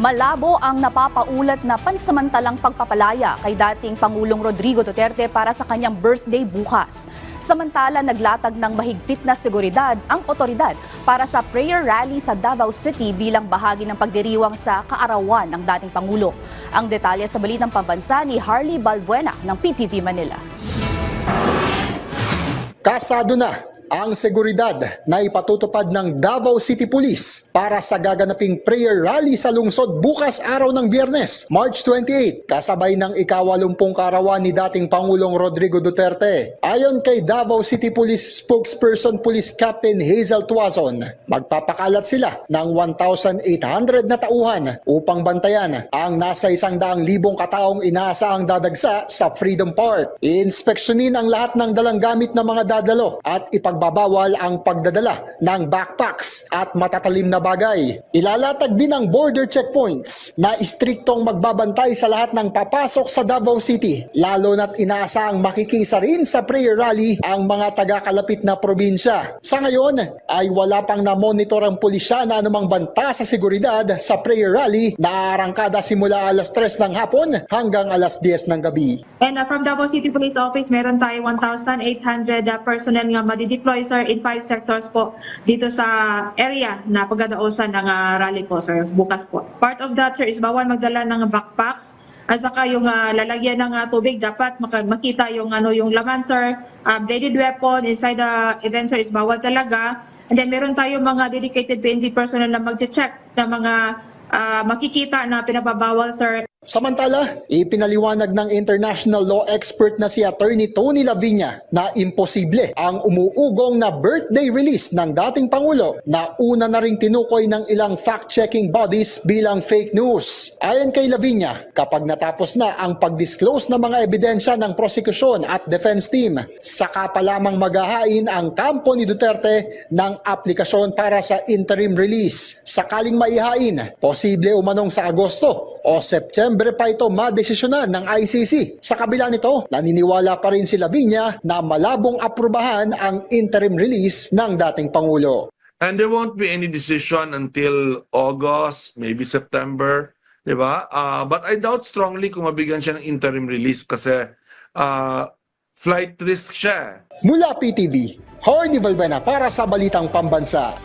Malabo ang napapaulat na pansamantalang pagpapalaya kay dating Pangulong Rodrigo Duterte para sa kanyang birthday bukas. Samantala, naglatag ng mahigpit na seguridad ang otoridad para sa prayer rally sa Davao City bilang bahagi ng pagdiriwang sa kaarawan ng dating Pangulo. Ang detalye sa Balitang Pambansa ni Harley Balbuena ng PTV Manila. Kasado na ang seguridad na ipatutupad ng Davao City Police para sa gaganaping prayer rally sa lungsod bukas araw ng Biyernes, March 28, kasabay ng ika-80 karawan ni dating Pangulong Rodrigo Duterte. Ayon kay Davao City Police spokesperson Police Captain Hazel Tuazon, magpapakalat sila ng 1,800 na tauhan upang bantayan ang nasa 100,000 kataong inaasahang dadagsa sa Freedom Park. Inspeksyonin ang lahat ng dalang gamit ng mga dadalo at ipagbabawal ang pagdadala ng backpacks at matatalim na bagay. Ilalatag din ang border checkpoints na istriktong magbabantay sa lahat ng papasok sa Davao City, lalo na't inaasahang makikisa rin sa prayer rally ang mga taga-kalapit na probinsya. Sa ngayon ay wala pang na-monitor ang pulisya na anumang banta sa seguridad sa prayer rally na aarangkada simula alas 3 ng hapon hanggang alas 10 ng gabi. And from Davao City Police Office, meron tayo 1,800 personnel nga madideploy sir in 5 sectors po dito sa area na pagdadausan ng rally po sir bukas po. Part of that sir is bawal magdala ng backpacks at saka yung lalagyan ng tubig dapat makita yung yung laman sir. Bladed weapon inside the event sir is bawal talaga. And then meron tayo mga dedicated PNP personnel na magche-check na mga makikita na pinababawal sir. Samantala, ipinaliwanag ng international law expert na si Attorney Tony Laviña na imposible ang umuugong na birthday release ng dating Pangulo na una na ring tinukoy ng ilang fact-checking bodies bilang fake news. Ayon kay Laviña, kapag natapos na ang pag-disclose ng mga ebidensya ng prosecution at defense team, saka pa lamang maghahain ang kampo ni Duterte ng aplikasyon para sa interim release. Sakaling maihain, posible umanong sa Agosto o September pa ito madesisyonan ng ICC. Sa kabila nito, naniniwala pa rin si Laviña na malabong aprubahan ang interim release ng dating Pangulo. And there won't be any decision until August, maybe September, di ba? But I doubt strongly kung mabigyan siya ng interim release kasi flight risk siya. Mula PTV, Harley Balbuena para sa Balitang Pambansa.